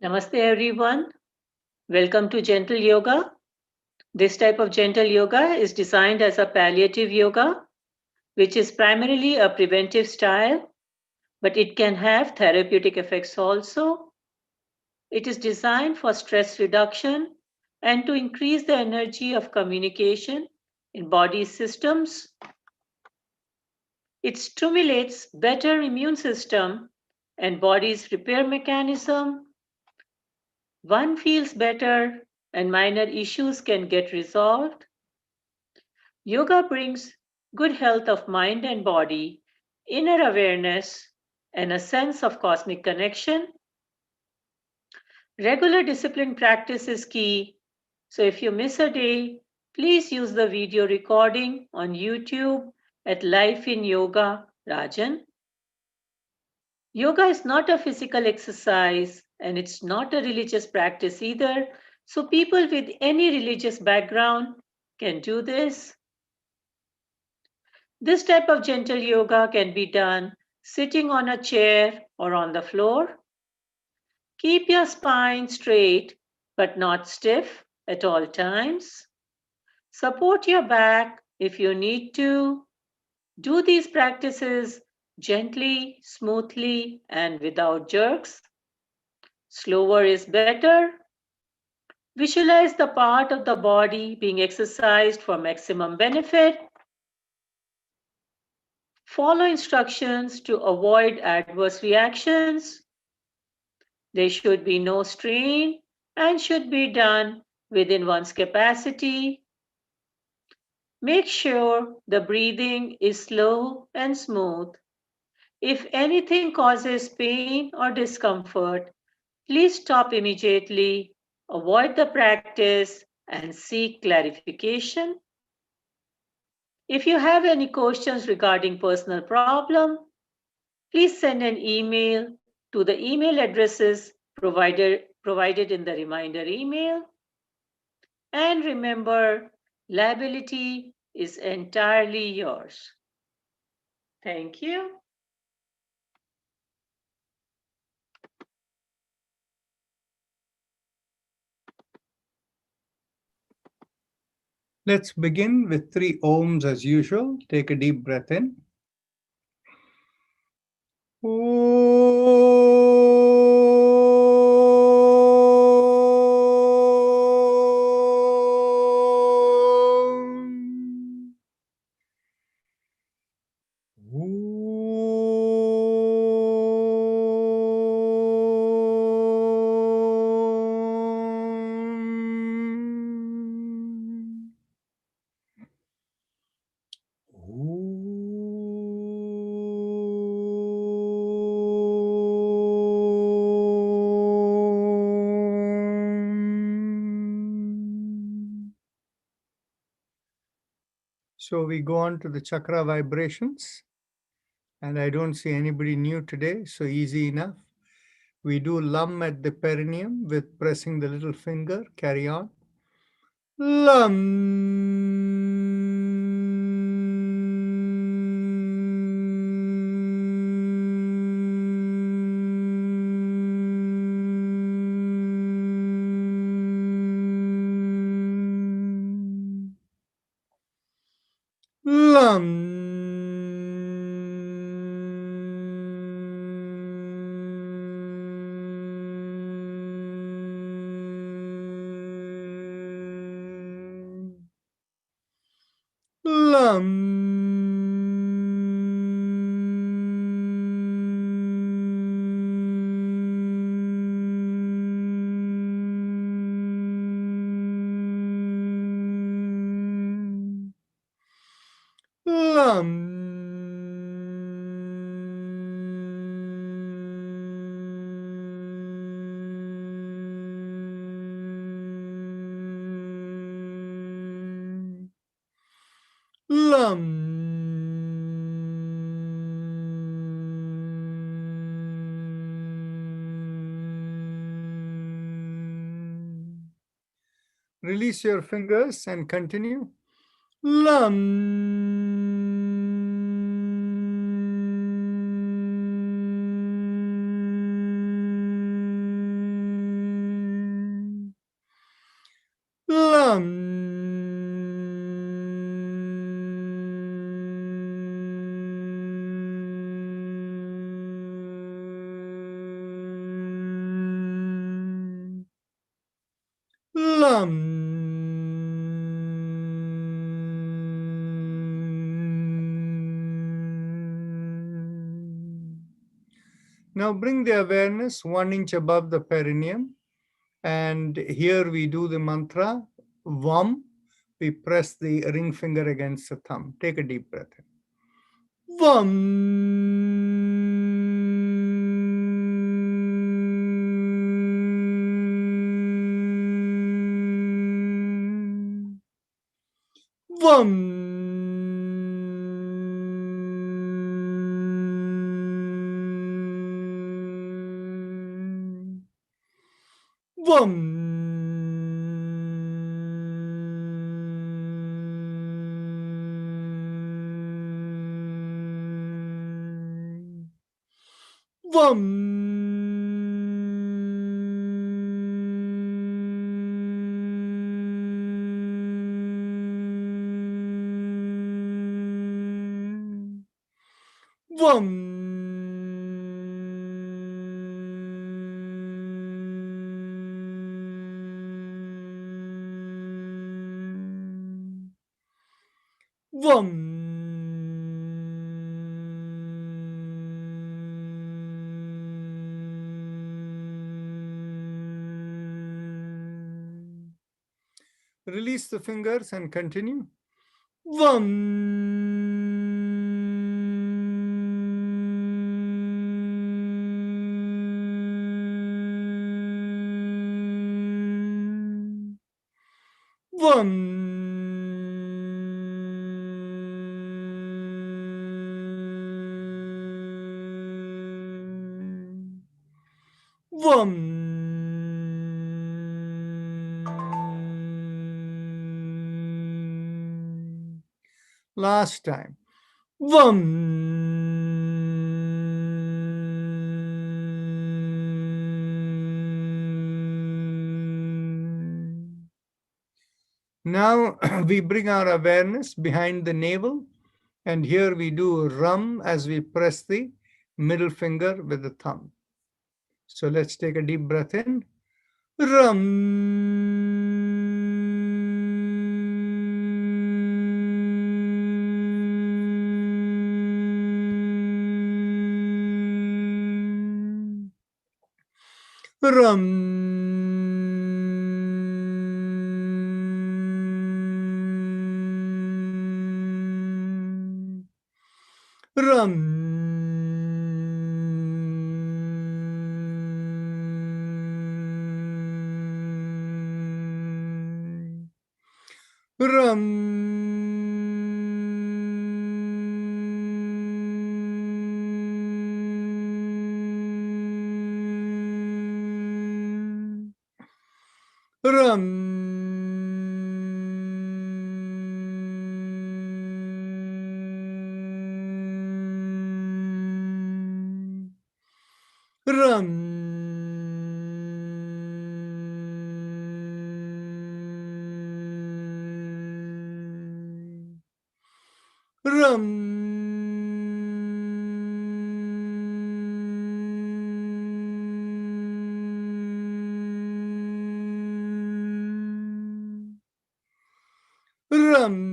Namaste everyone. Welcome to Gentle Yoga. This type of gentle yoga is designed as a palliative yoga, which is primarily a preventive style, but it can have therapeutic effects also. It is designed for stress reduction and to increase the energy of communication in body systems. It stimulates better immune system and body's repair mechanism. One feels better and minor issues can get resolved. Yoga brings good health of mind and body, inner awareness, and a sense of cosmic connection. Regular discipline practice is key. So if you miss a day, please use the video recording on YouTube at Life in Yoga Rajan. Yoga is not a physical exercise and it's not a religious practice either. So people with any religious background can do this. This type of gentle yoga can be done sitting on a chair or on the floor. Keep your spine straight but not stiff at all times. Support your back if you need to. Do these practices gently, smoothly, and without jerks. Slower is better. Visualize the part of the body being exercised for maximum benefit. Follow instructions to avoid adverse reactions. There should be no strain and should be done within one's capacity. Make sure the breathing is slow and smooth. If anything causes pain or discomfort, please stop immediately, avoid the practice, and seek clarification. If you have any questions regarding personal problem, please send an email to the email addresses provided in the reminder email. And remember, liability is entirely yours. Thank you. Let's begin with 3 ohms as usual. Take a deep breath in. So we go on to the chakra vibrations, and I don't see anybody new today, so easy enough. We do lum at the perineum with pressing the little finger. Carry on. Lum. Lum. Lum. Lum. Lum. Release your fingers and continue. Lum. Lam. Now bring the awareness 1 inch above the perineum, and here we do the mantra Vam. We press the ring finger against the thumb. Take a deep breath in. Vam. Vam. Vam. Vam. Vam. Vam. Release the fingers and continue. Vam. Vam. Vam. Last time. Vam. Now we bring our awareness behind the navel, and here we do Ram as we press the middle finger with the thumb. So let's take a deep breath in. Ram. Ram. Ram. Ram. Ram. Ram. Ram. Ram.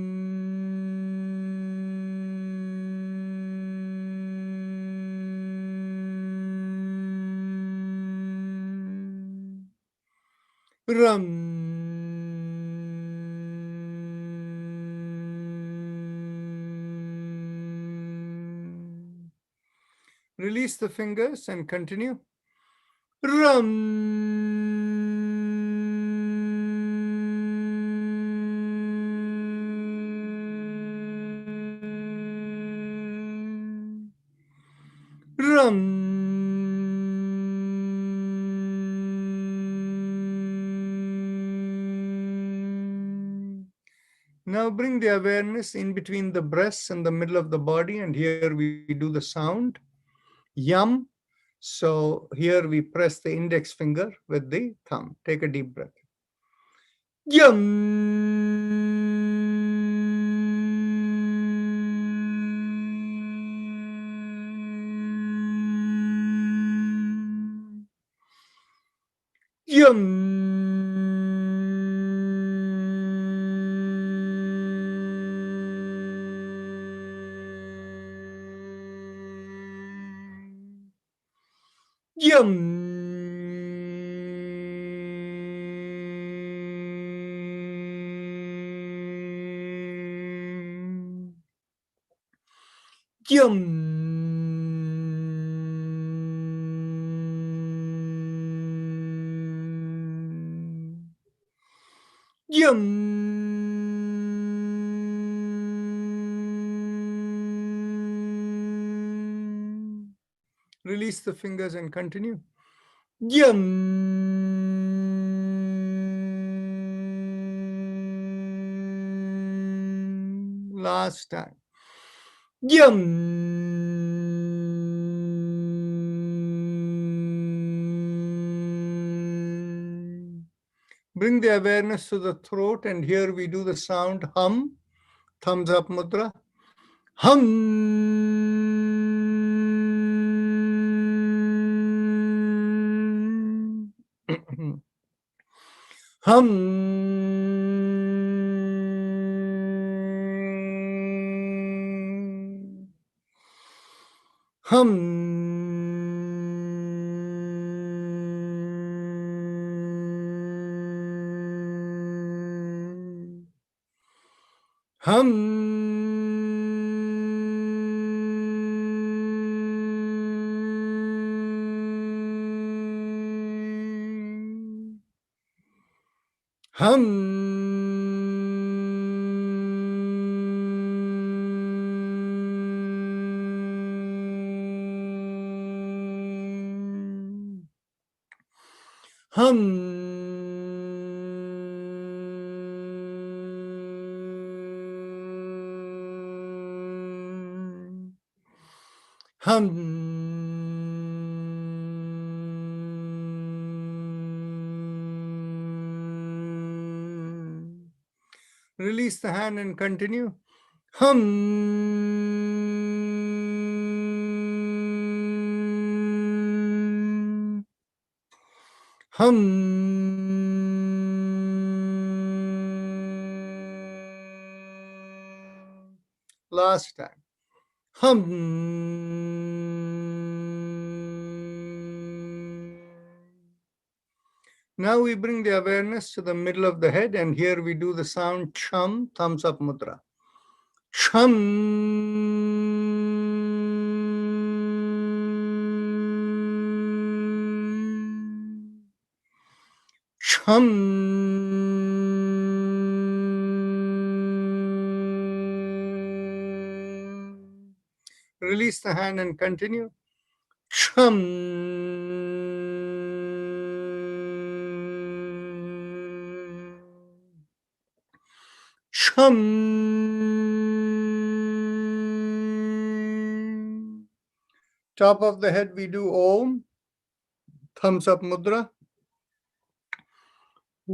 Ram. Release the fingers and continue. Ram. Ram. Now bring the awareness in between the breasts and the middle of the body, and here we do the sound Yum. So here we press the index finger with the thumb. Take a deep breath. Yum. Yum. Yum. Yum. Release the fingers and continue. Yum. Last time. Yum. Bring the awareness to the throat, and here we do the sound hum, thumbs up mudra. Hum. Hum. Hum. Hum. Hum. Hum. Release the hand and continue. Hum. Hum. Last time. Hum. Now we bring the awareness to the middle of the head, and here we do the sound chum, thumbs up mudra. Chum. Chum. Release the hand and continue. Chum. Chum. Top of the head, we do Om, thumbs up mudra. Om.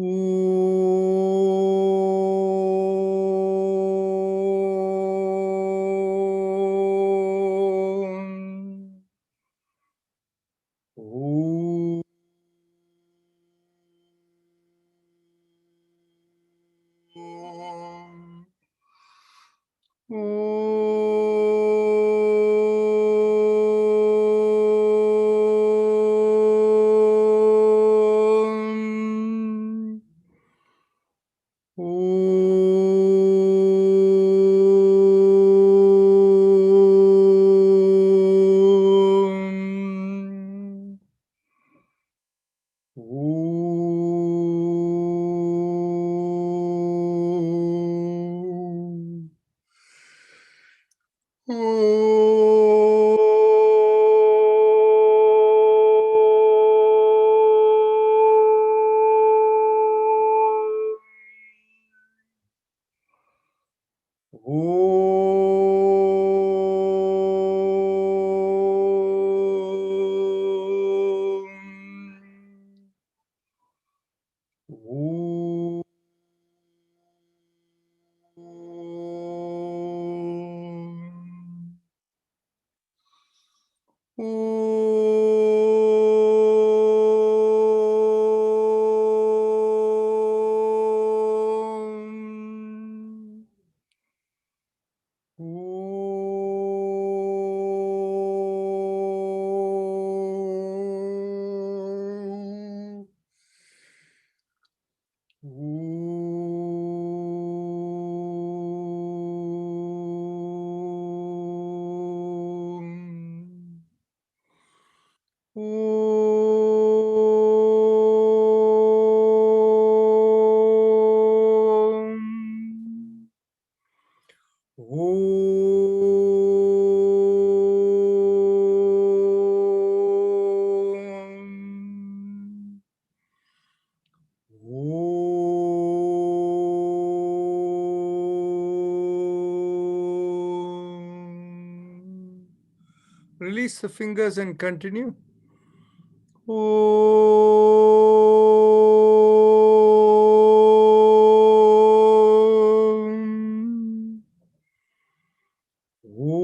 Om. Om. Om. Om. Om. Release the fingers and continue. Om. Om.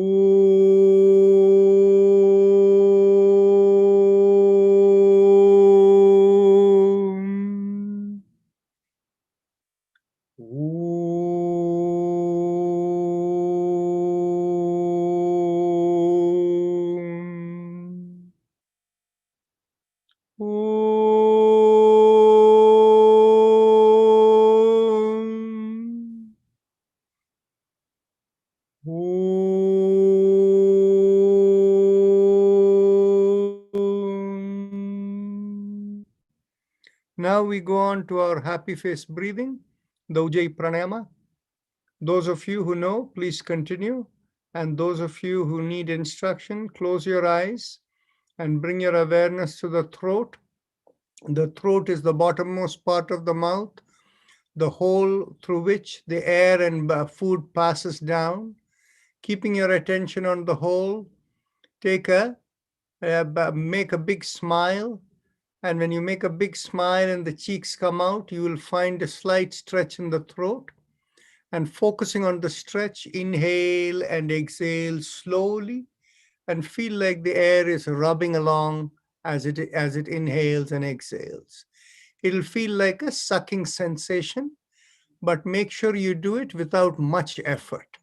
Om. Om. Om. Now we go on to our happy face breathing, Doji Pranayama. Those of you who know, please continue. And those of you who need instruction, close your eyes and bring your awareness to the throat. The throat is the bottommost part of the mouth, the hole through which the air and food passes down. Keeping your attention on the hole, make a big smile. And when you make a big smile and the cheeks come out, you will find a slight stretch in the throat. And focusing on the stretch, inhale and exhale slowly, and feel like the air is rubbing along as it inhales and exhales. It'll feel like a sucking sensation, but make sure you do it without much effort.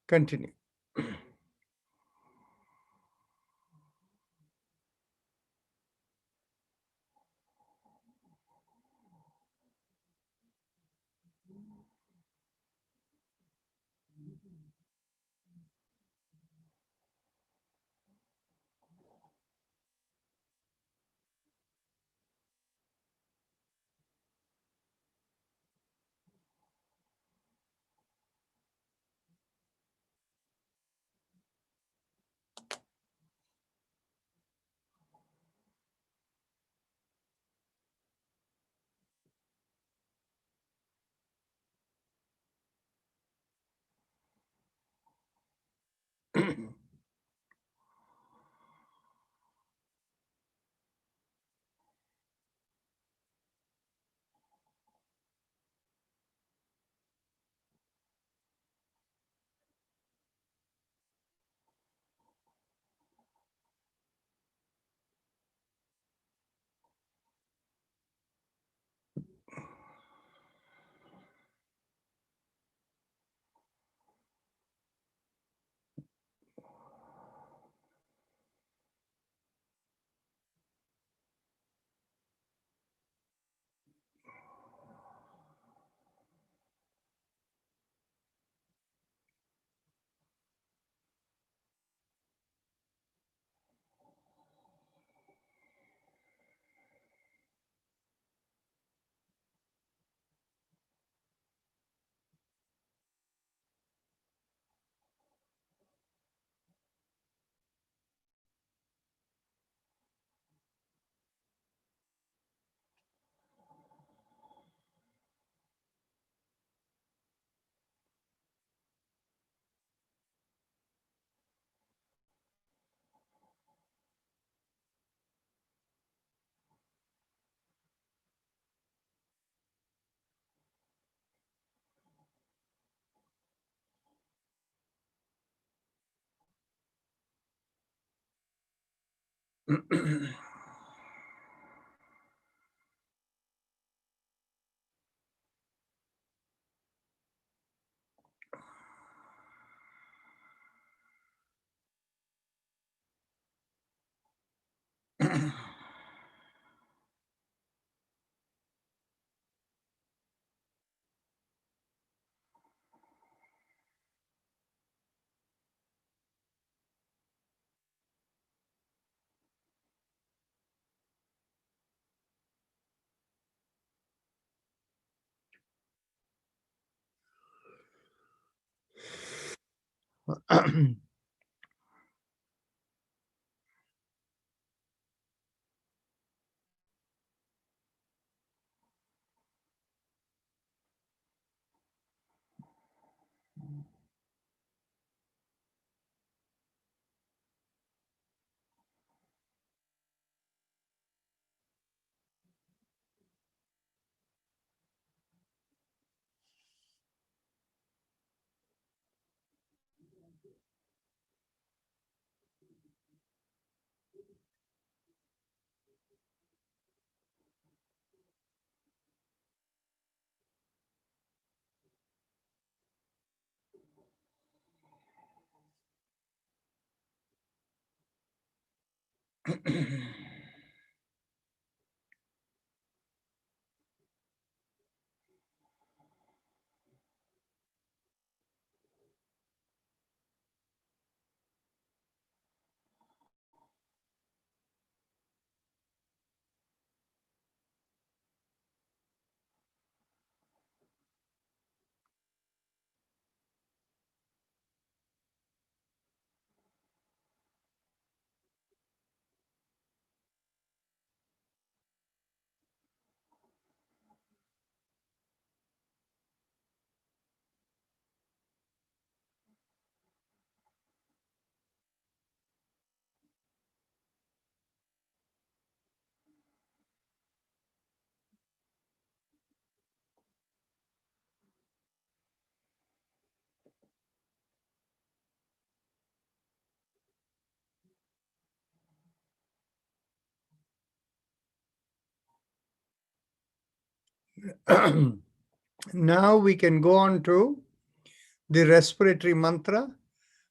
Continue. Now we can go on to the respiratory mantra.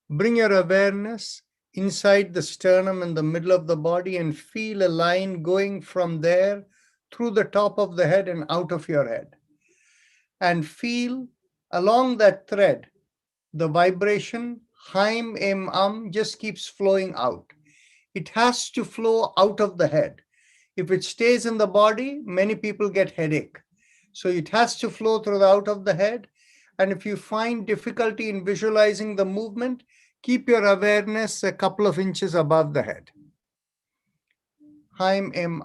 Bring your awareness inside the sternum in the middle of the body and feel a line going from there through the top of the head and out of your head. And feel along that thread, the vibration, Haim, Em, just keeps flowing out. It has to flow out of the head. If it stays in the body, many people get headache. So it has to flow through the out of the head. And if you find difficulty in visualizing the movement, keep your awareness a couple of inches above the head. Haim, Em,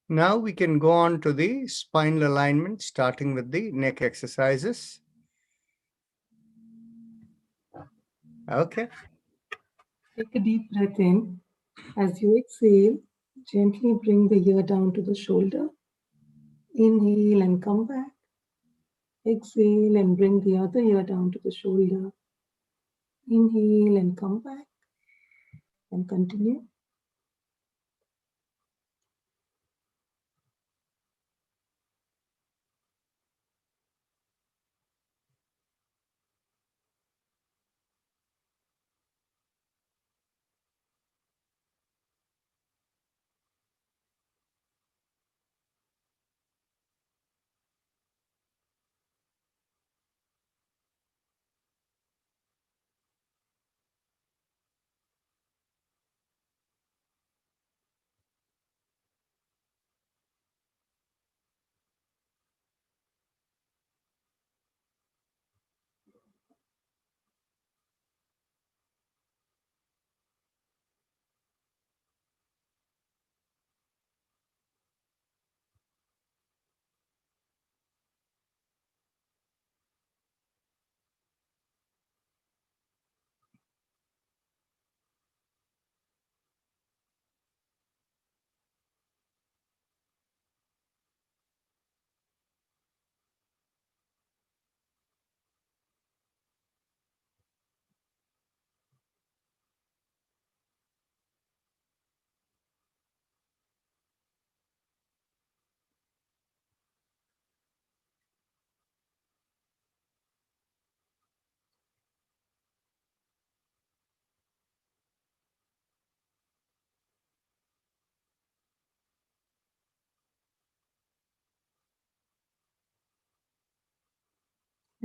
Now we can go on to the spinal alignment, starting with the neck exercises. Okay. Take a deep breath in. As you exhale, gently bring the ear down to the shoulder. Inhale and come back. Exhale and bring the other ear down to the shoulder. Inhale and come back. And continue.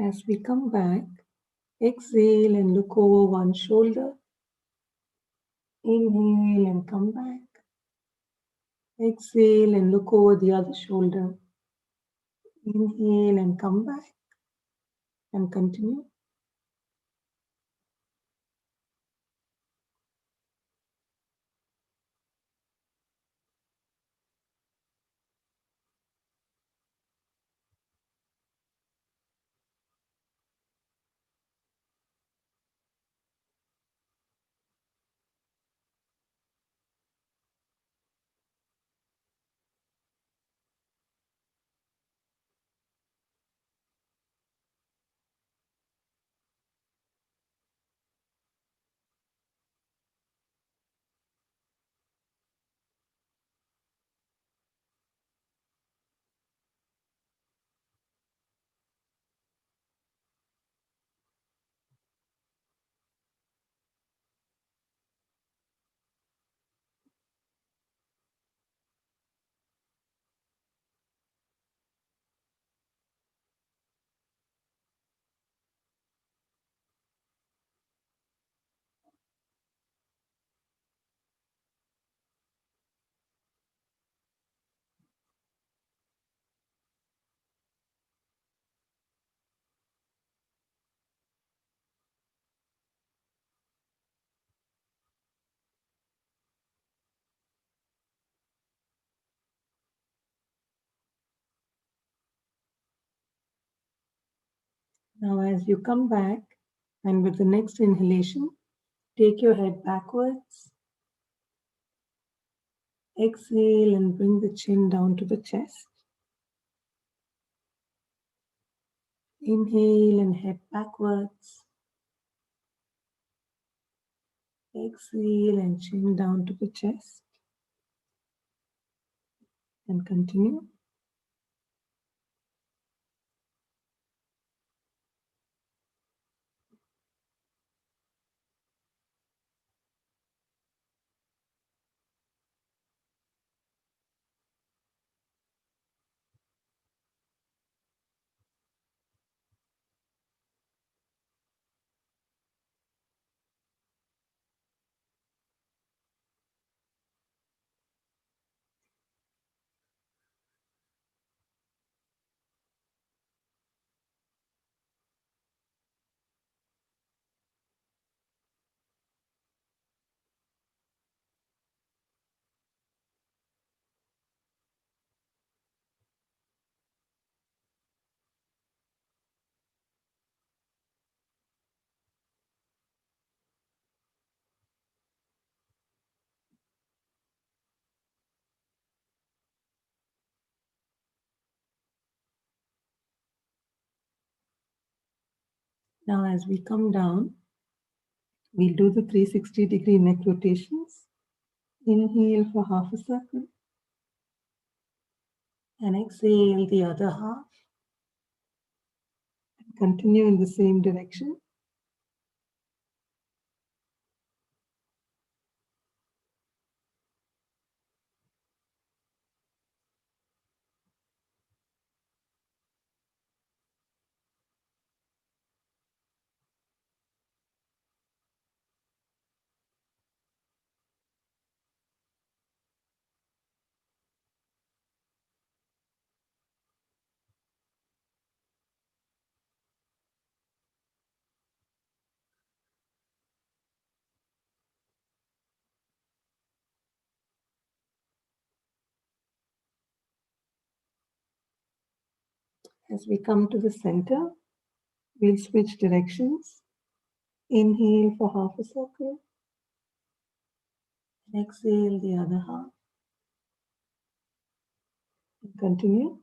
As we come back, exhale and look over one shoulder. Inhale and come back. Exhale and look over the other shoulder. Inhale and come back and continue. Now, as you come back, and with the next inhalation, take your head backwards. Exhale and bring the chin down to the chest. Inhale and head backwards. Exhale and chin down to the chest. And continue. Now, as we come down, we'll do the 360-degree neck rotations. Inhale for half a circle. And exhale the other half. And continue in the same direction. As we come to the center, we'll switch directions. Inhale for half a circle. And exhale the other half. And continue.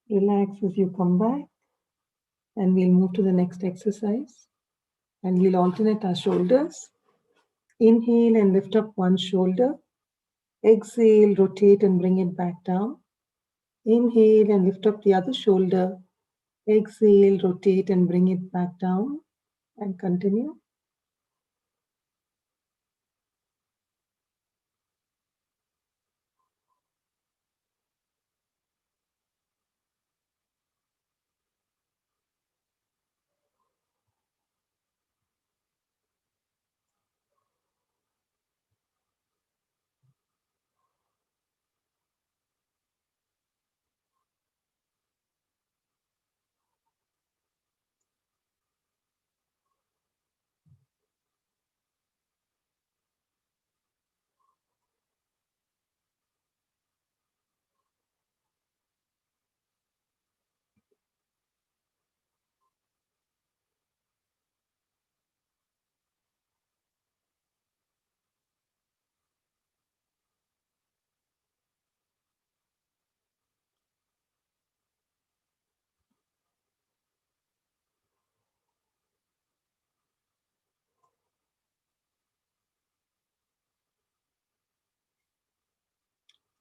Relax as you come back, and we'll move to the next exercise. And we'll alternate our shoulders. Inhale and lift up one shoulder. Exhale, rotate and bring it back down. Inhale and lift up the other shoulder. Exhale, rotate and bring it back down. And continue.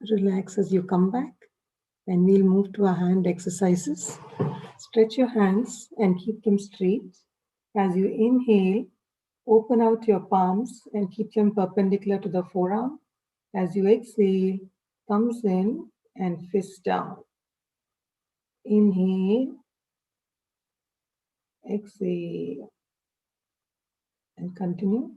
Relax as you come back, and we'll move to our hand exercises. Stretch your hands and keep them straight. As you inhale, open out your palms and keep them perpendicular to the forearm. As you exhale, thumbs in and fists down. Inhale, exhale, and continue.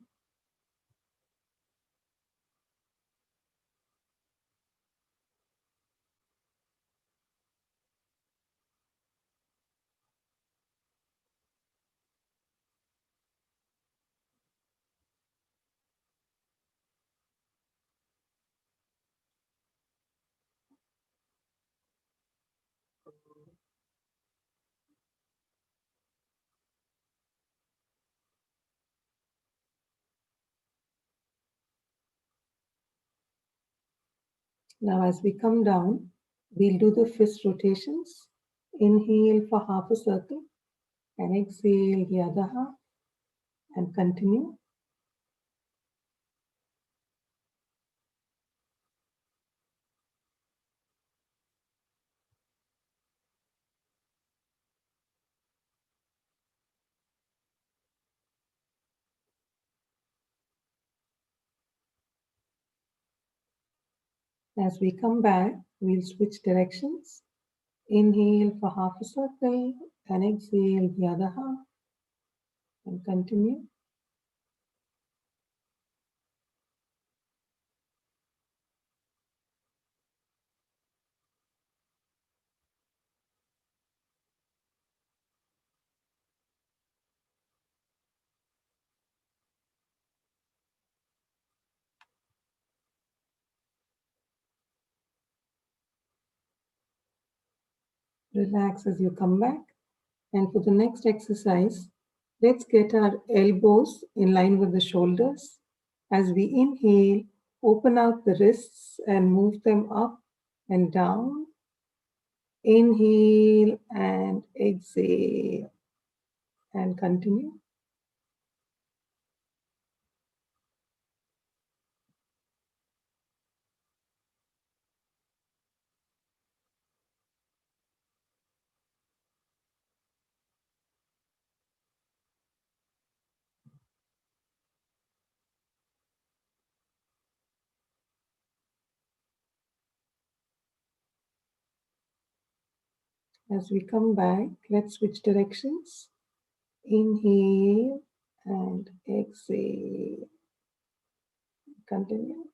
Now, as we come down, we'll do the fist rotations. Inhale for half a circle and exhale the other half, and continue. As we come back, we'll switch directions. Inhale for half a circle and exhale the other half, and continue. Relax as you come back. And for the next exercise, let's get our elbows in line with the shoulders. As we inhale, open out the wrists and move them up and down. Inhale and exhale, and continue. As we come back, let's switch directions. Inhale and exhale. Continue.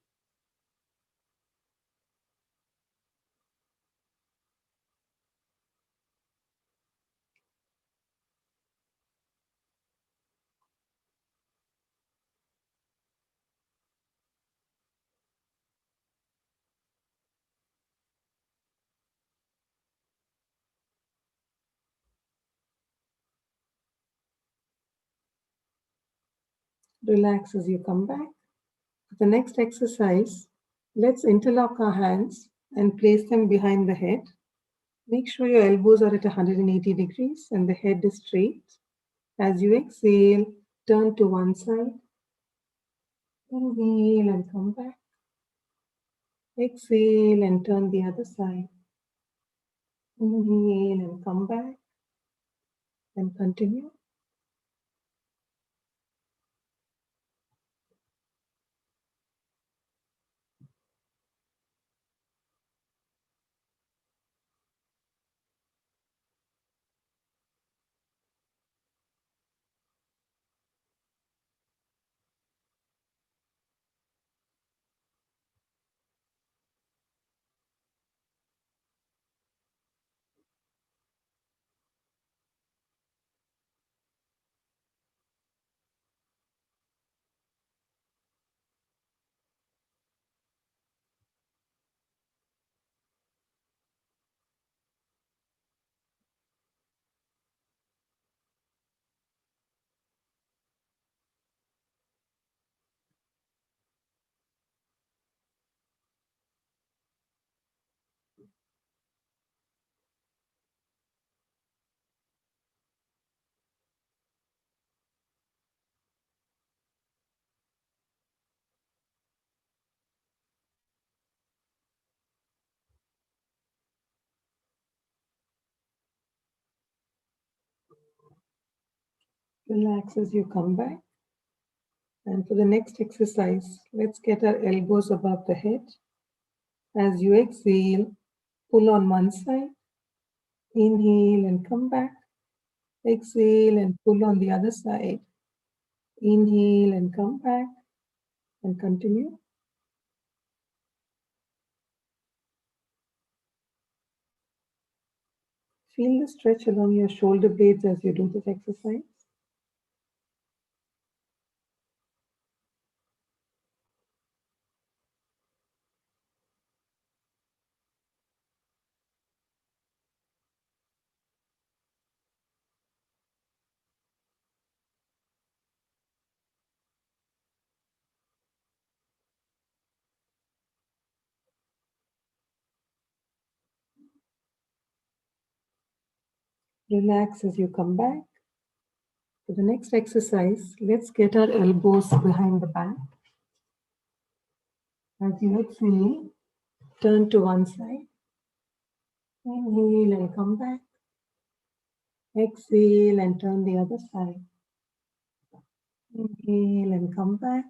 Relax as you come back. For the next exercise, let's interlock our hands and place them behind the head. Make sure your elbows are at 180 degrees and the head is straight. As you exhale, turn to one side. Inhale and come back. Exhale and turn the other side. Inhale and come back. And continue. Relax as you come back. And for the next exercise, let's get our elbows above the head. As you exhale, pull on one side. Inhale and come back. Exhale and pull on the other side. Inhale and come back. And continue. Feel the stretch along your shoulder blades as you do this exercise. Relax as you come back. For the next exercise, let's get our elbows behind the back. As you exhale, turn to one side. Inhale and come back. Exhale and turn the other side. Inhale and come back.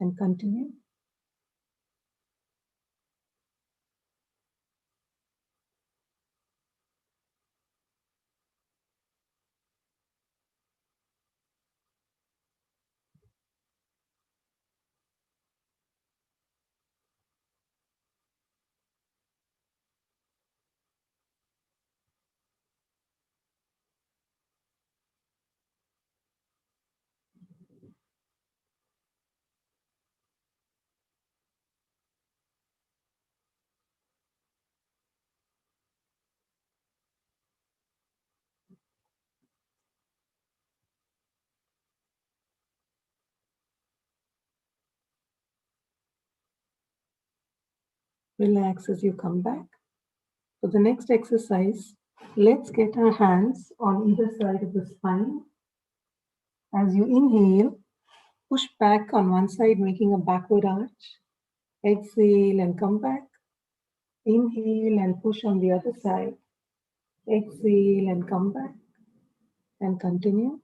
And continue. Relax as you come back. For the next exercise, let's get our hands on either side of the spine. As you inhale, push back on one side, making a backward arch. Exhale and come back. Inhale and push on the other side. Exhale and come back. And continue.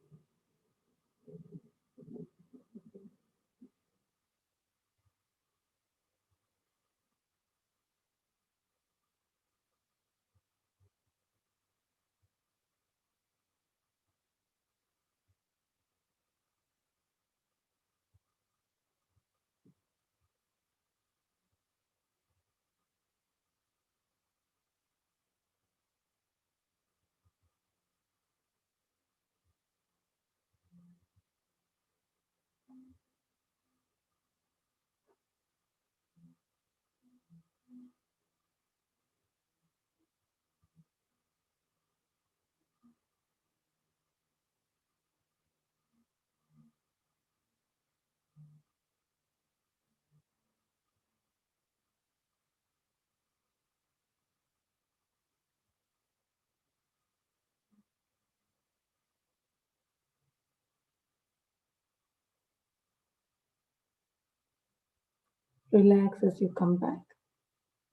Relax as you come back.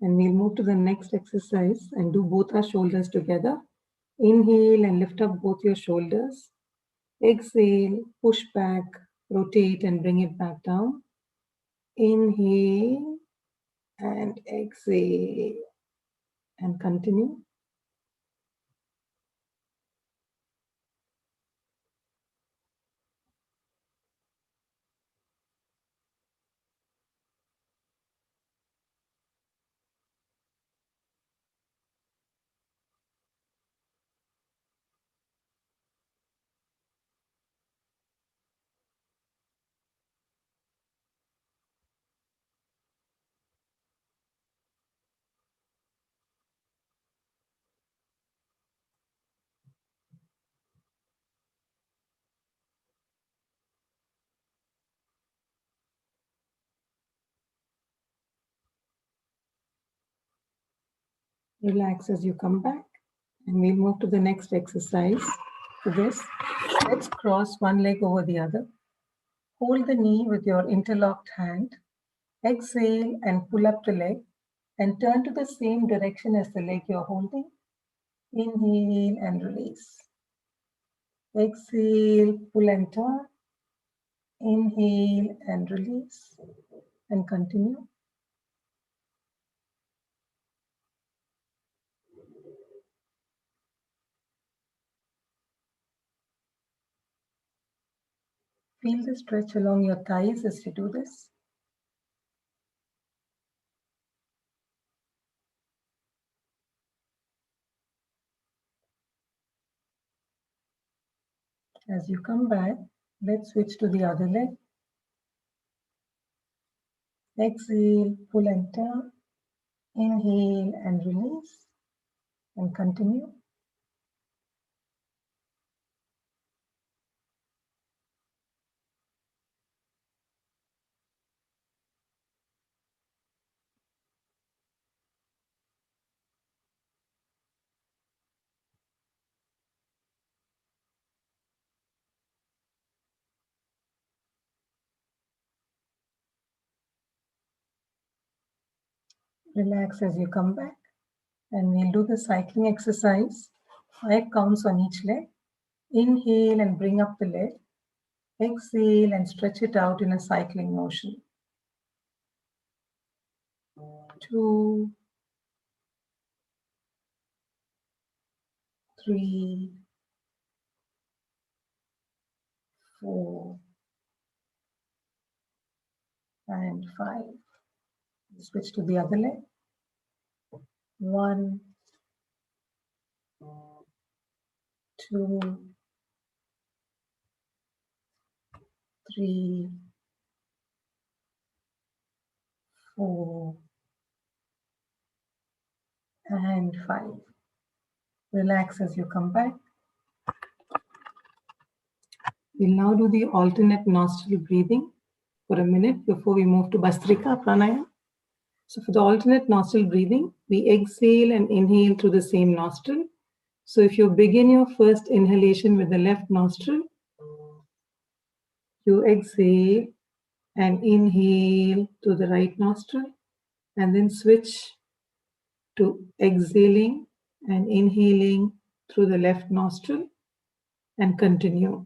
And we'll move to the next exercise and do both our shoulders together. Inhale and lift up both your shoulders. Exhale, push back, rotate and bring it back down. Inhale and exhale and continue. Relax as you come back. And we'll move to the next exercise. For this, let's cross one leg over the other. Hold the knee with your interlocked hand. Exhale and pull up the leg and turn to the same direction as the leg you're holding. Inhale and release. Exhale, pull and turn. Inhale and release. And continue. Feel the stretch along your thighs as you do this. As you come back, let's switch to the other leg. Exhale, pull and turn. Inhale and release. And continue. Relax as you come back. And we'll do the cycling exercise. 5 counts on each leg. Inhale and bring up the leg. Exhale and stretch it out in a cycling motion. 2, 3, 4, and 5. Switch to the other leg. 1, 2, 3, 4, and 5. Relax as you come back. We'll now do the alternate nostril breathing for a minute before we move to Bhastrika Pranayama. So for the alternate nostril breathing, we exhale and inhale through the same nostril. So if you begin your first inhalation with the left nostril, you exhale and inhale through the right nostril, and then switch to exhaling and inhaling through the left nostril and continue.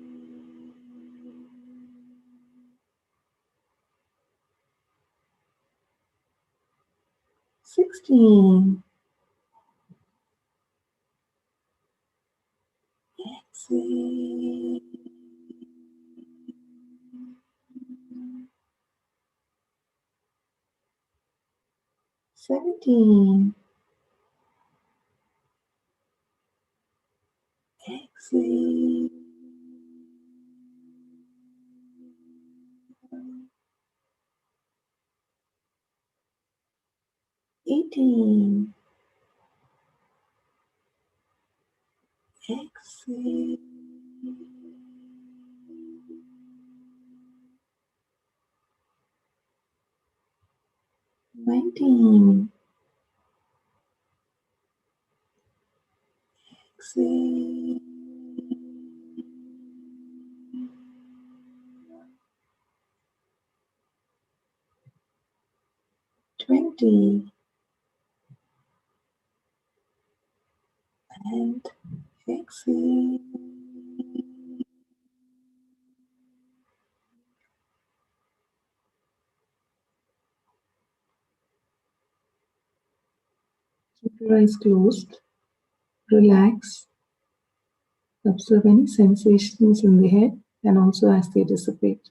16. Exhale. 17. Exhale. 18. Exhale. 19. Exhale. 20. And exhale. Keep your eyes closed. Relax. Observe any sensations in the head and also as they dissipate.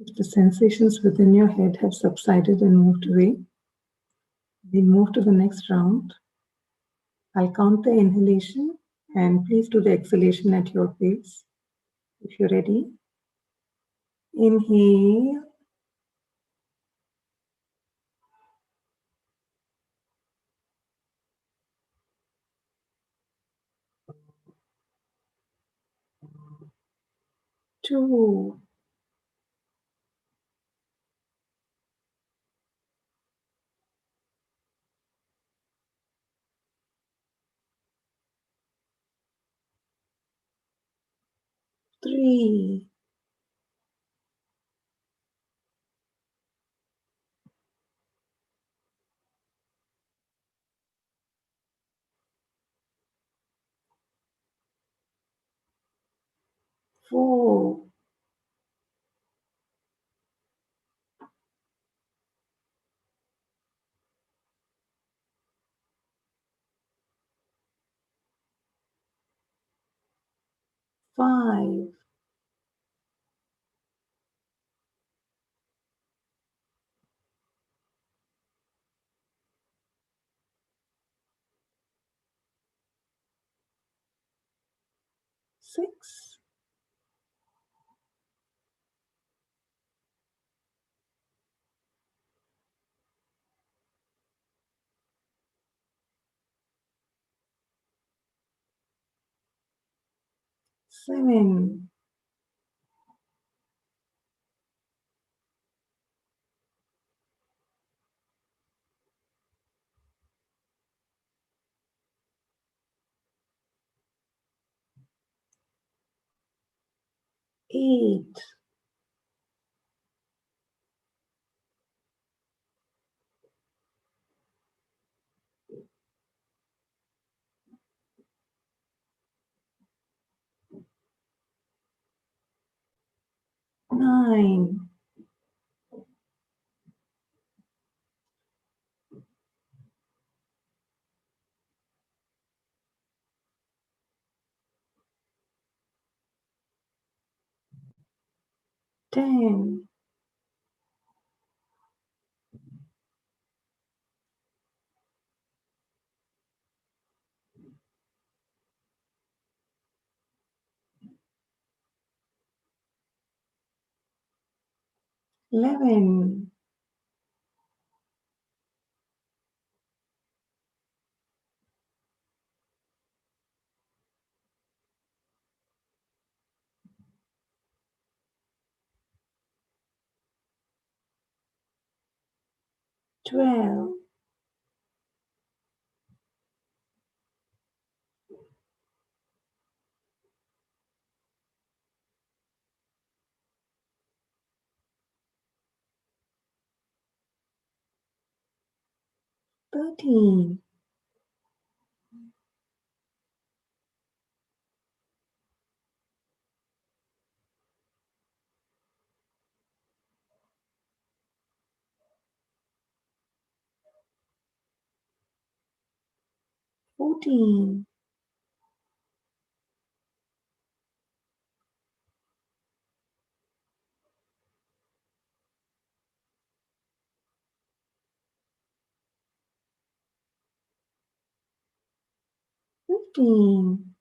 If the sensations within your head have subsided and moved away, we'll move to the next round. I'll count the inhalation and please do the exhalation at your pace. If you're ready, inhale. Two, 3, 4, 5, 6, 7, 8, 9, 10, 11, 12, 13, 14, 15,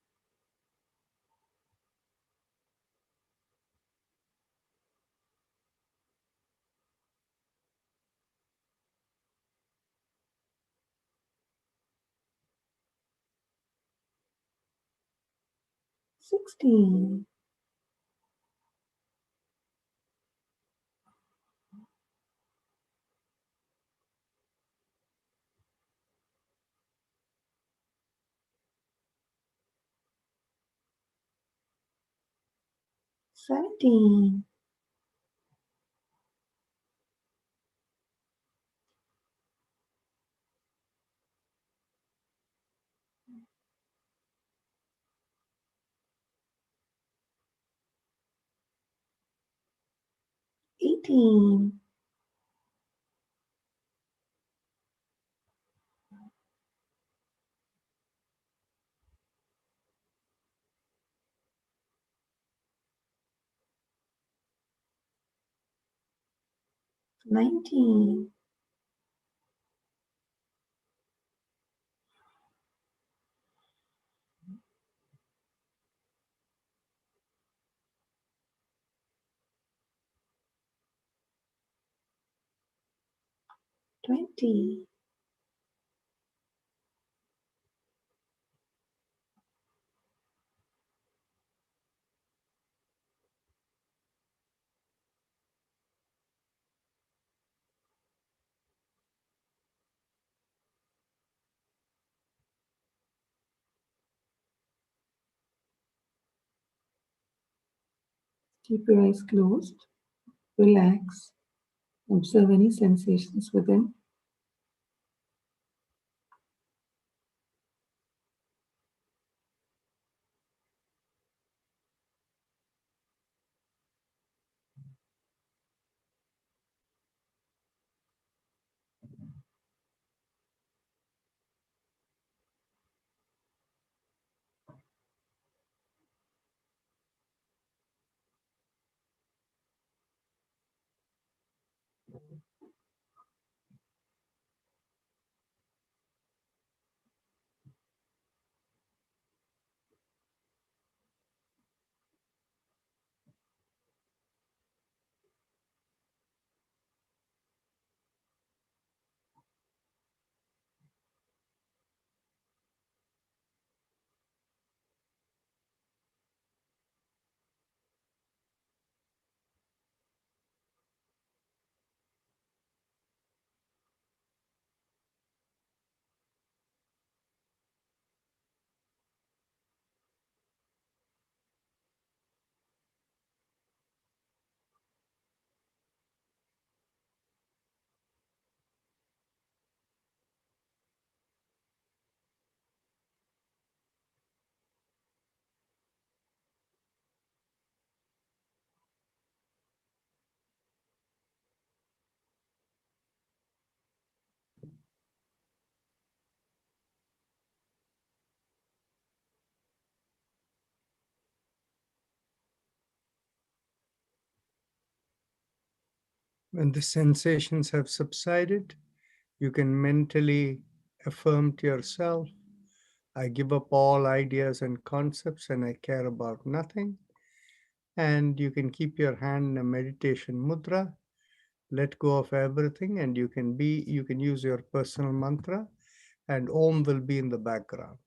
16, 17, 18, 19, 20, keep your eyes closed, relax, observe any sensations within. When the sensations have subsided, you can mentally affirm to yourself, I give up all ideas and concepts and I care about nothing. And you can keep your hand in a meditation mudra, let go of everything, and you can use your personal mantra, and Om will be in the background.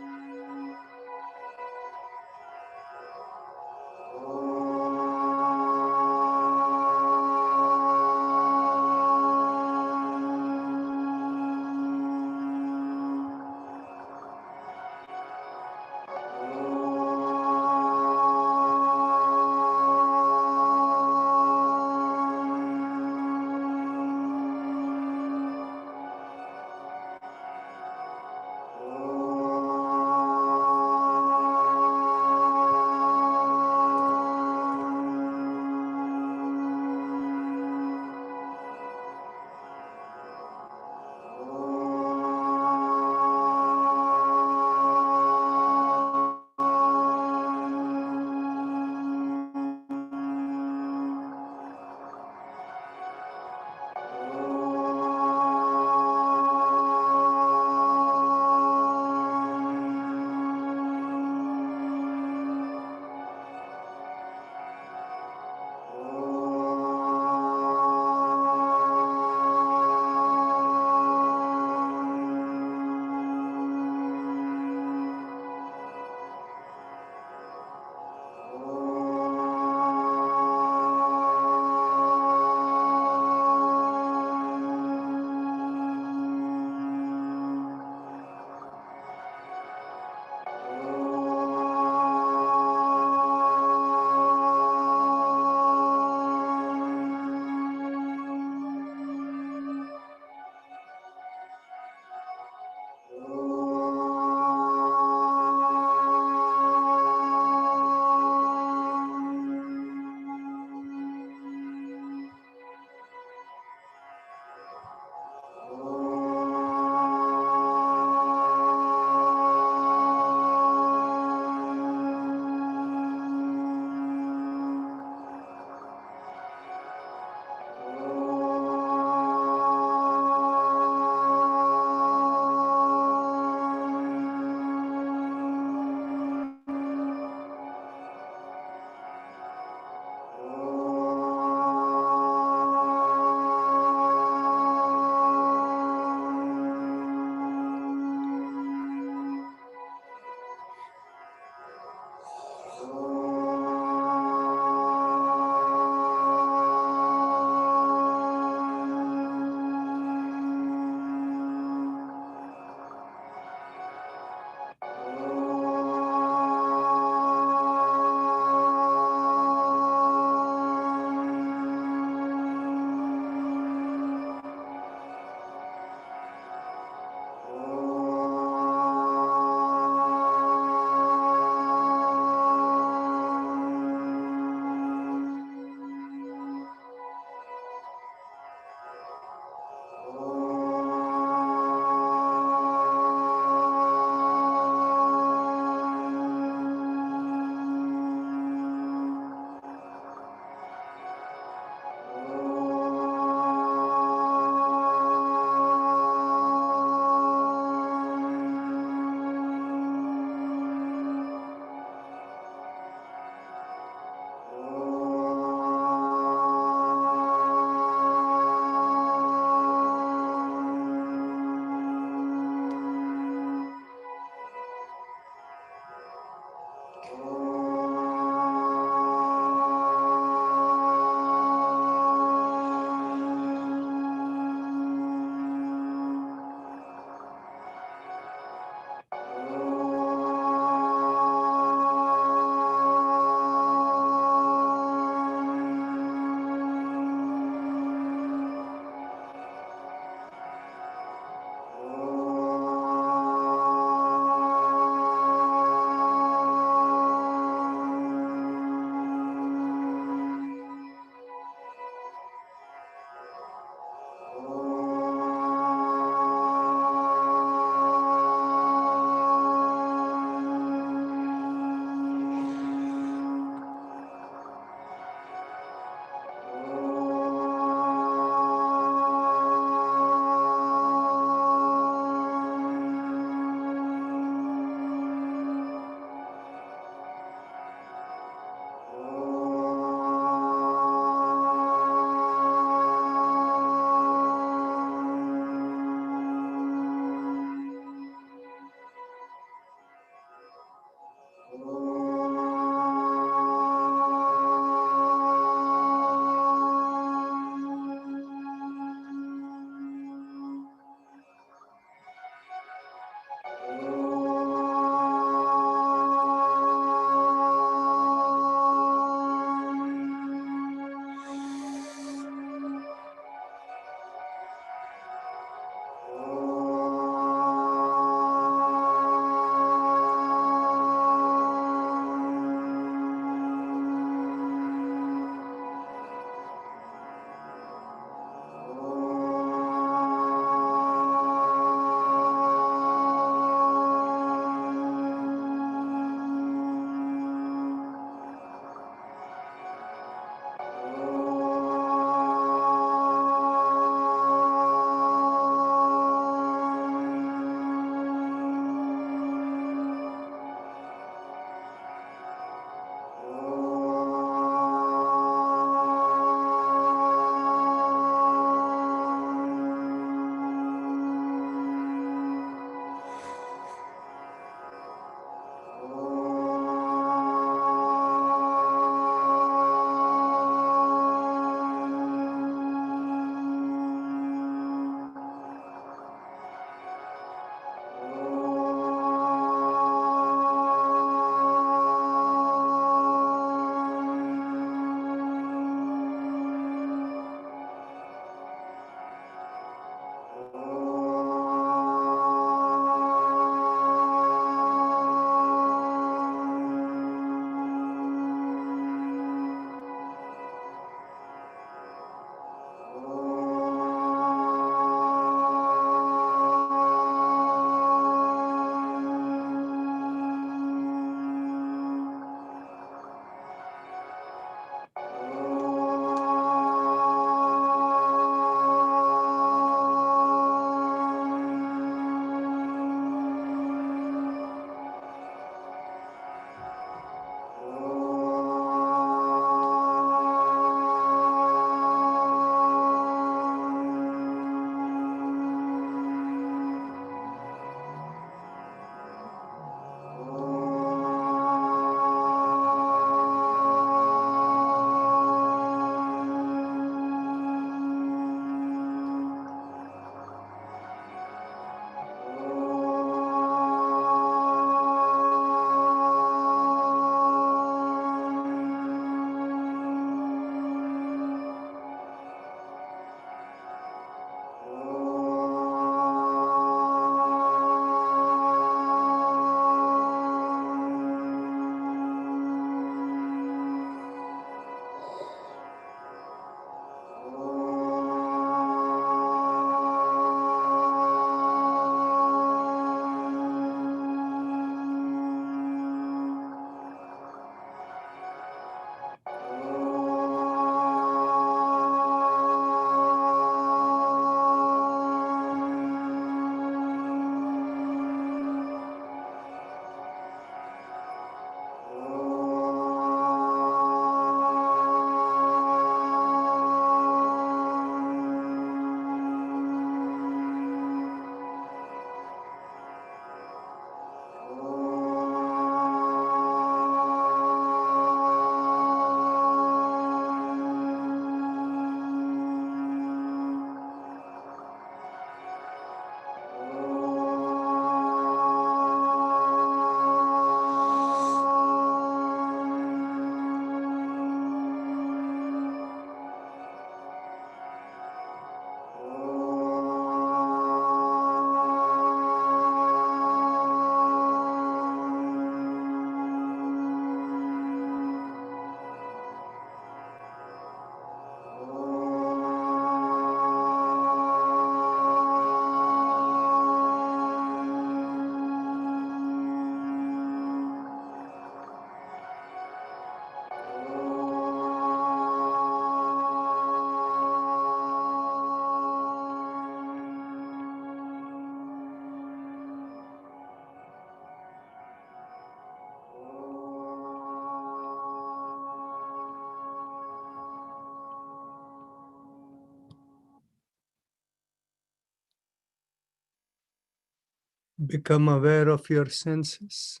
Become aware of your senses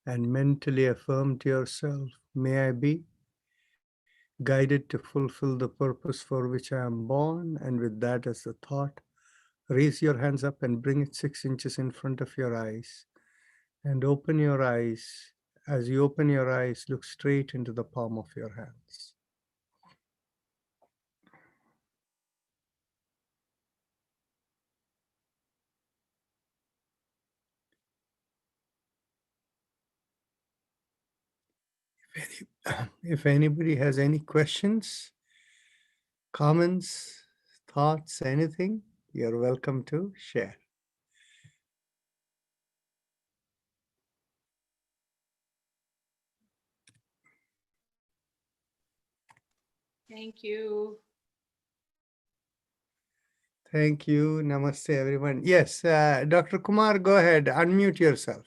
and mentally affirm to yourself, may I be guided to fulfill the purpose for which I am born. And with that as the thought, raise your hands up and bring it 6 inches in front of your eyes and open your eyes. As you open your eyes, look straight into the palm of your hands. If anybody has any questions, comments, thoughts, anything, you're welcome to share. Thank you. Thank you. Namaste, everyone. Yes, Dr. Kumar, go ahead. Unmute yourself.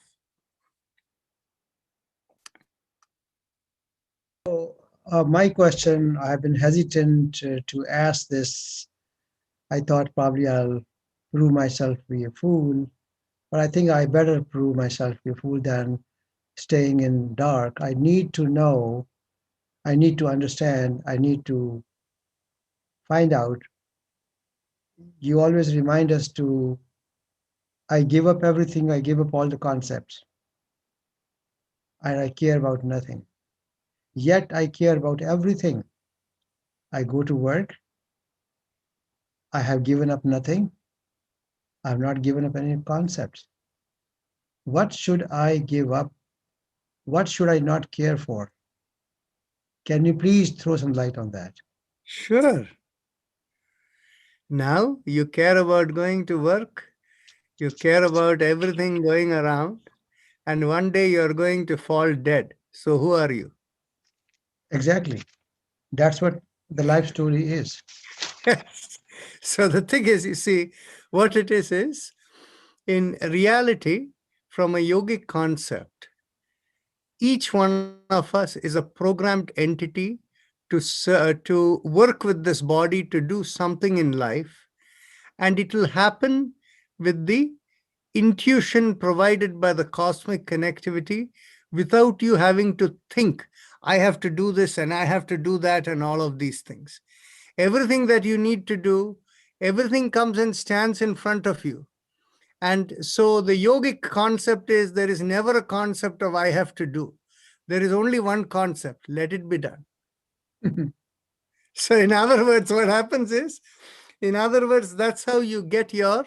My question, I've been hesitant to ask this. I thought probably I'll prove myself to be a fool, but I think I better prove myself to be a fool than staying in dark. I need to know, I need to understand, I need to find out. You always remind us to, I give up everything, I give up all the concepts, and I care about nothing. Yet I care about everything. I go to work, I have given up nothing. I've not given up any concepts. What should I give up? What should I not care for? Can you please throw some light on that? Sure. Now you care about going to work, you care about everything going around, and one day you're going to fall dead. So who are you? Exactly. That's what the life story is. Yes. So the thing is, you see, what it is in reality, from a yogic concept, each one of us is a programmed entity to work with this body to do something in life, and it will happen with the intuition provided by the cosmic connectivity without you having to think, I have to do this and I have to do that and all of these things. Everything that you need to do, everything comes and stands in front of you. And so the yogic concept is there is never a concept of I have to do. There is only one concept, let it be done. So in other words, what happens is, in other words, that's how you get your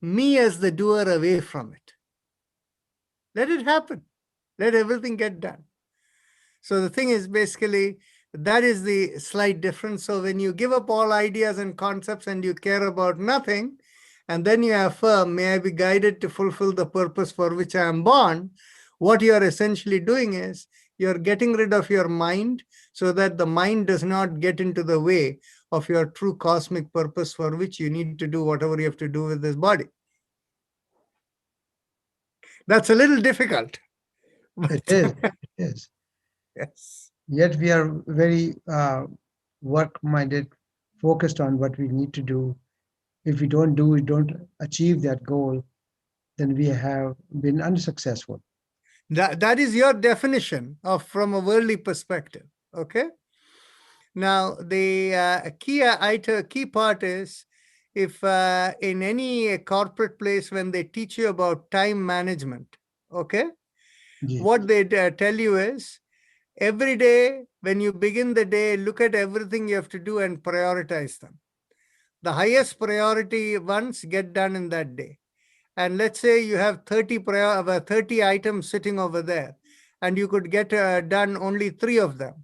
me as the doer away from it. Let it happen. Let everything get done. So the thing is basically, that is the slight difference. So when you give up all ideas and concepts and you care about nothing, and then you affirm, may I be guided to fulfill the purpose for which I am born, what you are essentially doing is you're getting rid of your mind so that the mind does not get into the way of your true cosmic purpose for which you need to do whatever you have to do with this body. That's a little difficult. It is. It is. Yes. Yet we are very work-minded, focused on what we need to do. If we don't achieve that goal, then we have been unsuccessful. That is your definition of from a worldly perspective. Okay. Now the key part is, if in any corporate place when they teach you about time management, okay, Yes. what they tell you is every day when you begin the day, look at everything you have to do and prioritize them. The highest priority ones get done in that day. And let's say you have 30 items sitting over there, and you could get done only 3 of them.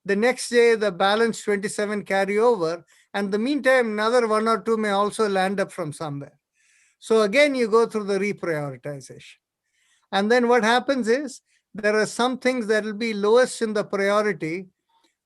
The next day, the balance 27 carry over, and the meantime, another 1 or 2 may also land up from somewhere. So again, you go through the reprioritization. And then what happens is, there are some things that will be lowest in the priority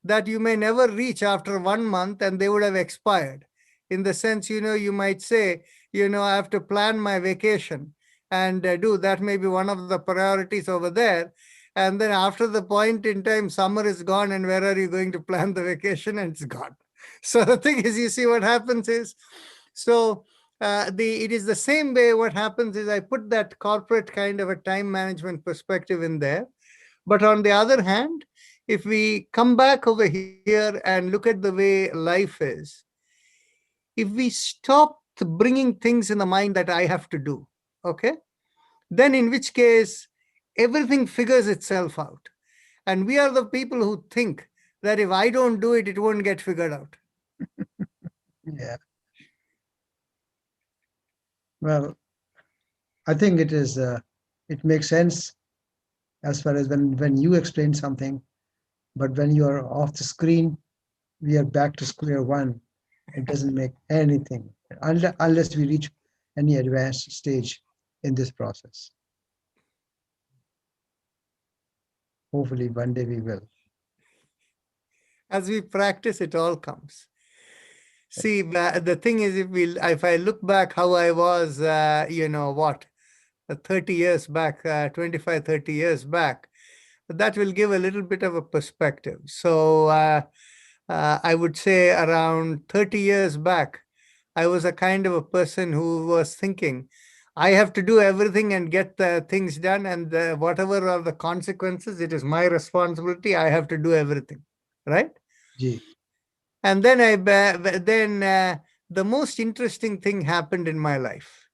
that you may never reach after 1 month, and they would have expired. In the sense, you might say, I have to plan my vacation and do that may be one of the priorities over there. And then after the point in time, summer is gone, and where are you going to plan the vacation? And it's gone. So the thing is, you see what happens is, so it is the same way. What happens is I put that corporate kind of a time management perspective in there. But on the other hand, if we come back over here and look at the way life is, if we stop bringing things in the mind that I have to do, okay, then in which case everything figures itself out. And we are the people who think that if I don't do it, it won't get figured out. Yeah. Well, I think it is. It makes sense as far as when you explain something, but when you are off the screen, we are back to square one. It doesn't make anything unless we reach any advanced stage in this process. Hopefully, one day we will. As we practice, it all comes. See, the thing is, if I look back how I was, 30 years back, 25, 30 years back, that will give a little bit of a perspective. So I would say around 30 years back, I was a kind of a person who was thinking, I have to do everything and get the things done, and whatever are the consequences, it is my responsibility. I have to do everything, right? Gee. And then the most interesting thing happened in my life.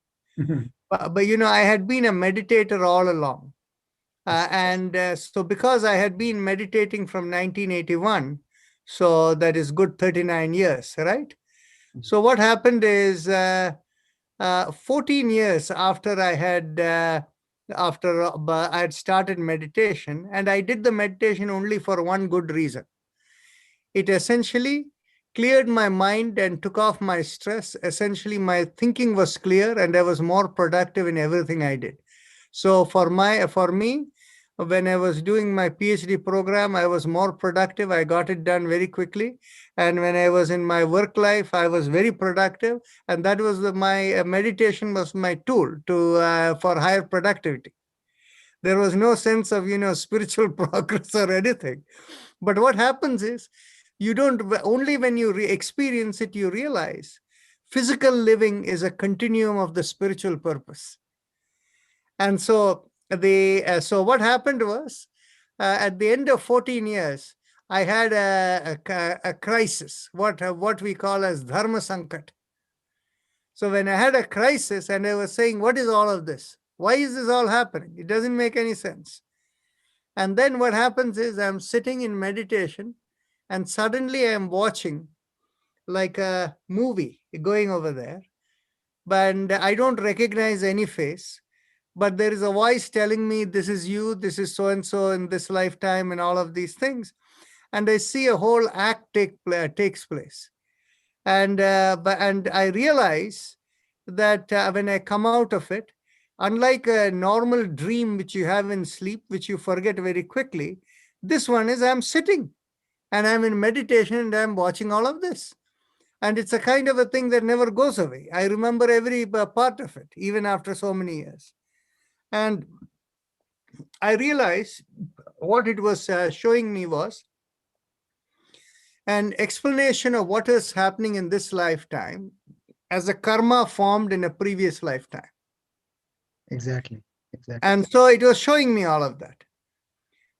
But I had been a meditator all along. So because I had been meditating from 1981, so that is good 39 years, right? So what happened is 14 years after I had started meditation, and I did the meditation only for one good reason. It essentially cleared my mind and took off my stress. Essentially, my thinking was clear and I was more productive in everything I did. So for me, when I was doing my PhD program, I was more productive. I got it done very quickly. And when I was in my work life, I was very productive. And that was my meditation was my tool for higher productivity. There was no sense of, spiritual progress or anything. But what happens is, only when you experience it, you realize physical living is a continuum of the spiritual purpose. And so what happened was, at the end of 14 years, I had a crisis, what we call as dharma sankat. So when I had a crisis and I was saying, what is all of this? Why is this all happening? It doesn't make any sense. And then what happens is I'm sitting in meditation and suddenly I'm watching like a movie going over there, but I don't recognize any face. But there is a voice telling me, this is you, this is so-and-so in this lifetime and all of these things. And I see a whole act takes place. And I realize that when I come out of it, unlike a normal dream which you have in sleep, which you forget very quickly, this one is I'm sitting and I'm in meditation and I'm watching all of this. And it's a kind of a thing that never goes away. I remember every part of it, even after so many years. And I realized what it was showing me was an explanation of what is happening in this lifetime as a karma formed in a previous lifetime. Exactly. And so it was showing me all of that.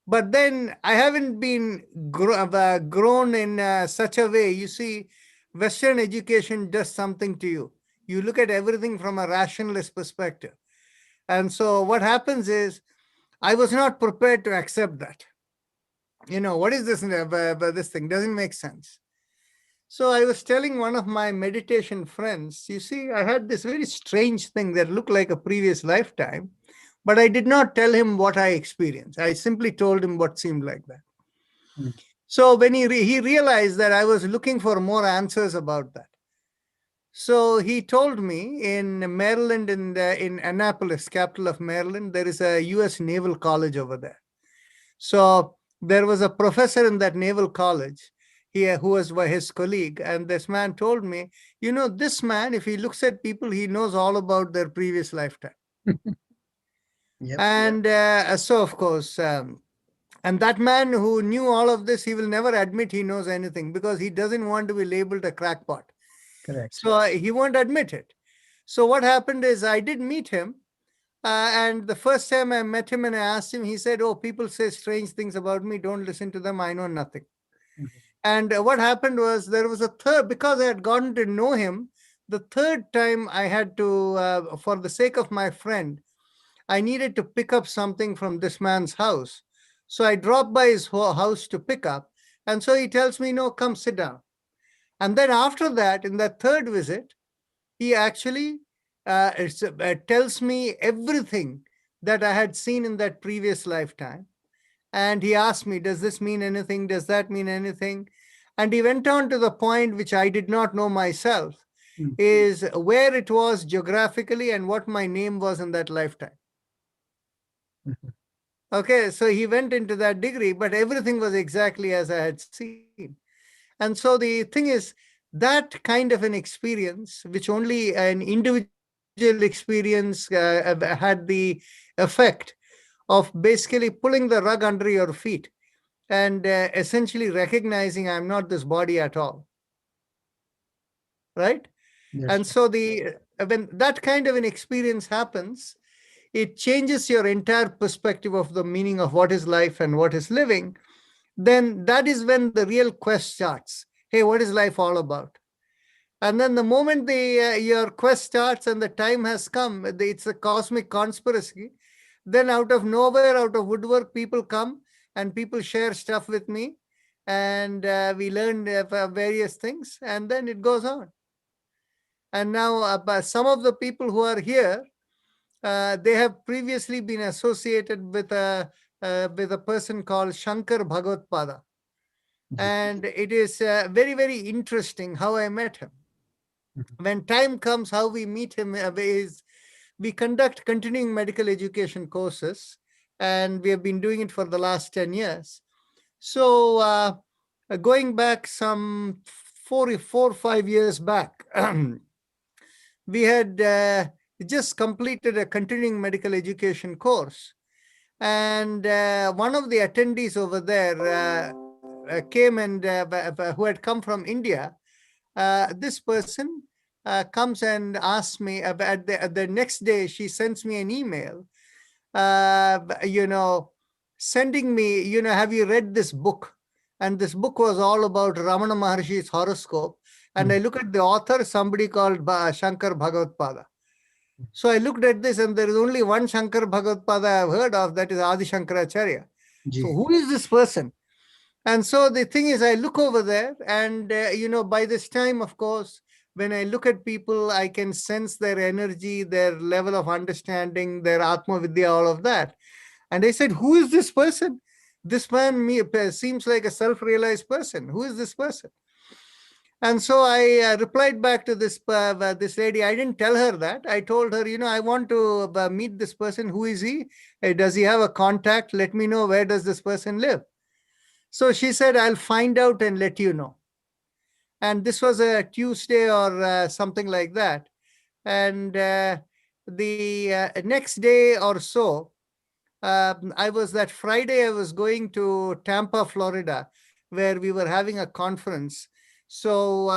But then I haven't been grown in such a way. You see, Western education does something to you. You look at everything from a rationalist perspective. And so what happens is, I was not prepared to accept that. What is this? This thing doesn't make sense. So I was telling one of my meditation friends, you see, I had this very strange thing that looked like a previous lifetime, but I did not tell him what I experienced. I simply told him what seemed like that. So when he realized that I was looking for more answers about that. So he told me in Maryland, in Annapolis, capital of Maryland, there is a U.S. Naval College over there. So there was a professor in that naval college here who was his colleague. And this man told me, this man, if he looks at people, he knows all about their previous lifetime. So, of course, and that man who knew all of this, he will never admit he knows anything because he doesn't want to be labeled a crackpot. Correct. So he won't admit it. So what happened is I did meet him. And the first time I met him and I asked him, he said, "Oh, people say strange things about me. Don't listen to them. I know nothing." And what happened was there was a third, because I had gotten to know him, the third time I had to, for the sake of my friend, I needed to pick up something from this man's house. So I dropped by his house to pick up. And so he tells me, "No, come sit down." And then after that, in that third visit, he actually tells me everything that I had seen in that previous lifetime. And he asked me, "Does this mean anything? Does that mean anything?" And he went on to the point which I did not know myself, is where it was geographically and what my name was in that lifetime. Okay, so he went into that degree, but everything was exactly as I had seen. And so the thing is, that kind of an experience, which only an individual experience had the effect of basically pulling the rug under your feet and essentially recognizing I'm not this body at all. Right? Yes. And so when that kind of an experience happens, it changes your entire perspective of the meaning of what is life and what is living. Then that is when the real quest starts. Hey, what is life all about? And then the moment your quest starts and the time has come, it's a cosmic conspiracy. Then out of nowhere, out of woodwork, people come and people share stuff with me. And we learn various things, and then it goes on. And now some of the people who are here, they have previously been associated with a person called Shankar Bhagavad-pada. And it is very, very interesting how I met him. When time comes, how we meet him is we conduct continuing medical education courses, and we have been doing it for the last 10 years. So going back some 4 or 5 years back, we had just completed a continuing medical education course. And one of the attendees over there came and who had come from India. This person comes and asks me about the next day. She sends me an email, sending me, have you read this book? And this book was all about Ramana Maharshi's horoscope. And I look at the author, somebody called Shankar Bhagavad-pada. So I looked at this, and there is only one Shankar Bhagavad-pada I have heard of, that is Adi Shankaracharya. So who is this person? And so the thing is, I look over there, and by this time, of course, when I look at people, I can sense their energy, their level of understanding, their Atma Vidya, all of that. And I said, "Who is this person? This man seems like a self-realized person. Who is this person?" And so I replied back to this lady. I didn't tell her that. I told her, I want to meet this person. Who is he? Does he have a contact? Let me know, where does this person live? So she said, "I'll find out and let you know." And this was a Tuesday or something like that. And the next day or so, that Friday, I was going to Tampa, Florida, where we were having a conference. So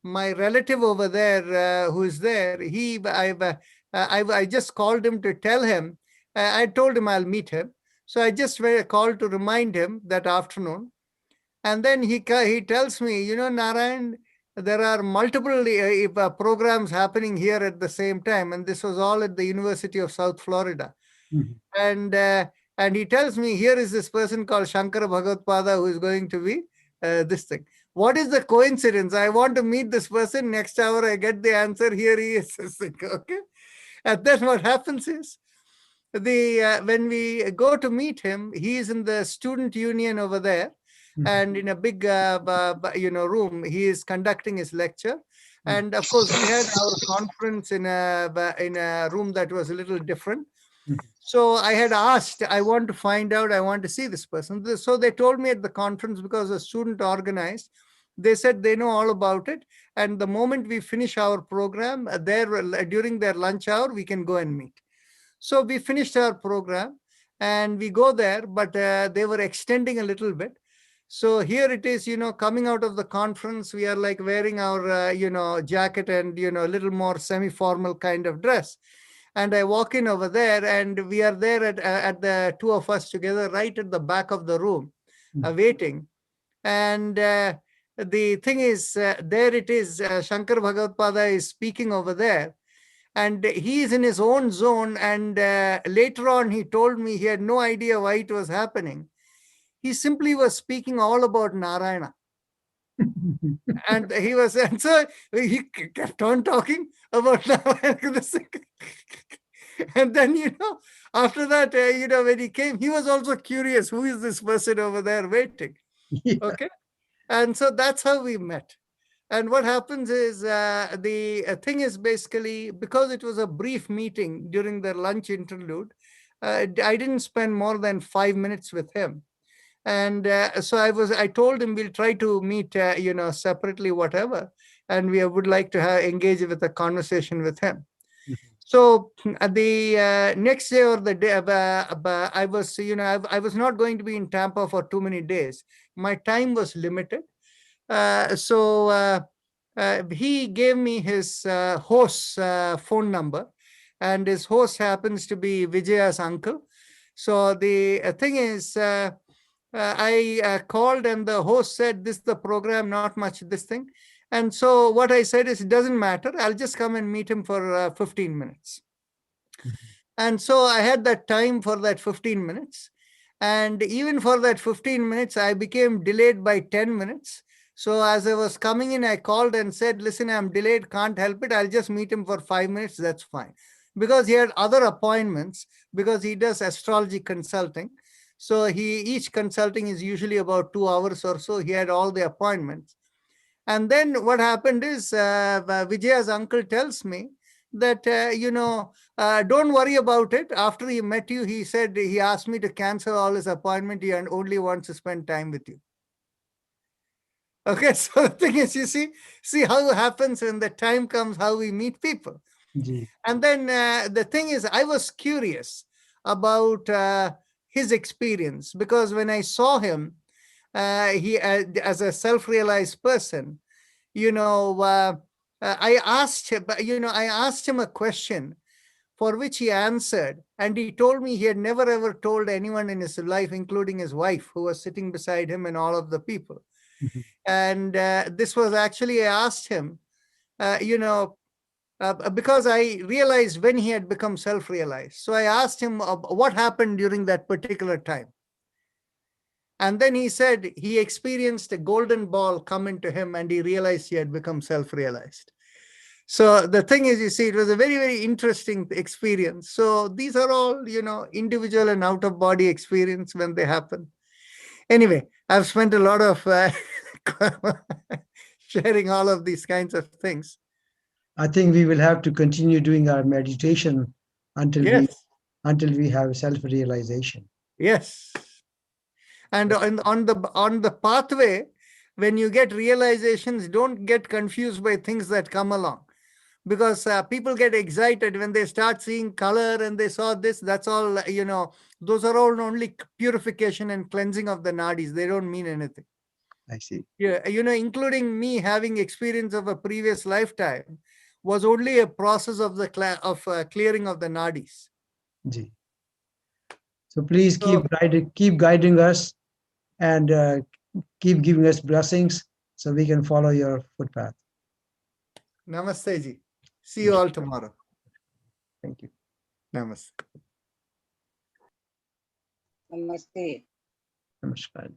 my relative over there, who is there, I just called him to tell him. I told him I'll meet him. So I just called to remind him that afternoon. And then he tells me, "Narayan, there are multiple programs happening here at the same time." And this was all at the University of South Florida. And he tells me, "Here is this person called Shankara Bhagavad-pada who is going to be this thing." What is the coincidence? I want to meet this person. Next hour, I get the answer. Here he is. Okay. And then what happens is, when we go to meet him, he is in the student union over there. And in a big room, he is conducting his lecture. And of course, we had our conference in a room that was a little different. So I had asked, I want to find out, I want to see this person. So they told me at the conference, because a student organized, they said they know all about it. And the moment we finish our program, during their lunch hour, we can go and meet. So we finished our program and we go there, but they were extending a little bit. So here it is, coming out of the conference, we are like wearing our, jacket and, a little more semi-formal kind of dress. And I walk in over there, and we are there at the two of us together, right at the back of the room, waiting. And the thing is, there it is, Shankar Bhagavad-pada is speaking over there. And he is in his own zone. And later on, he told me he had no idea why it was happening. He simply was speaking all about Narayana. And so he kept on talking about Narayana. And then, after that, when he came, he was also curious, who is this person over there waiting? Yeah. Okay. And so that's how we met. And what happens is the thing is basically, because it was a brief meeting during the lunch interlude, I didn't spend more than 5 minutes with him. And so I told him we'll try to meet, separately, whatever. And we would like to engage with a conversation with him. So the next day or the day, I was, I was not going to be in Tampa for too many days. My time was limited. So he gave me his host's phone number, and his host happens to be Vijaya's uncle. So the thing is, I called, and the host said, this is the program, not much this thing. And so what I said is, it doesn't matter. I'll just come and meet him for 15 minutes. And so I had that time for that 15 minutes. And even for that 15 minutes, I became delayed by 10 minutes. So as I was coming in, I called and said, listen, I'm delayed, can't help it. I'll just meet him for 5 minutes. That's fine. Because he had other appointments, because he does astrology consulting. So each consulting is usually about 2 hours or so. He had all the appointments. And then what happened is Vijaya's uncle tells me that, don't worry about it. After he met you, he said, he asked me to cancel all his appointment. He only wants to spend time with you. Okay, so the thing is, you see how it happens when the time comes, how we meet people. Gee. And then the thing is, I was curious about his experience, because when I saw him, he as a self-realized person, I asked him a question for which he answered, and he told me he had never ever told anyone in his life, including his wife, who was sitting beside him, and all of the people. And this was actually, I asked him, because I realized when he had become self-realized. So I asked him what happened during that particular time. And then he said he experienced a golden ball come into him, and he realized he had become self-realized. So the thing is, you see, it was a very, very interesting experience. So these are all, individual and out-of-body experience when they happen. Anyway, I've spent a lot of sharing all of these kinds of things. I think we will have to continue doing our meditation until Yes. we have self-realization. Yes. And on the pathway, when you get realizations, don't get confused by things that come along. Because people get excited when they start seeing color and they saw this, that's all, those are all only purification and cleansing of the nadis. They don't mean anything. I see. Yeah, including me having experience of a previous lifetime was only a process of the clearing of the nadis. Gee. So please keep guiding us, and keep giving us blessings so we can follow your footpath. Namaste ji. See you all tomorrow. Thank you. Namaste. Namaste. Namaskar.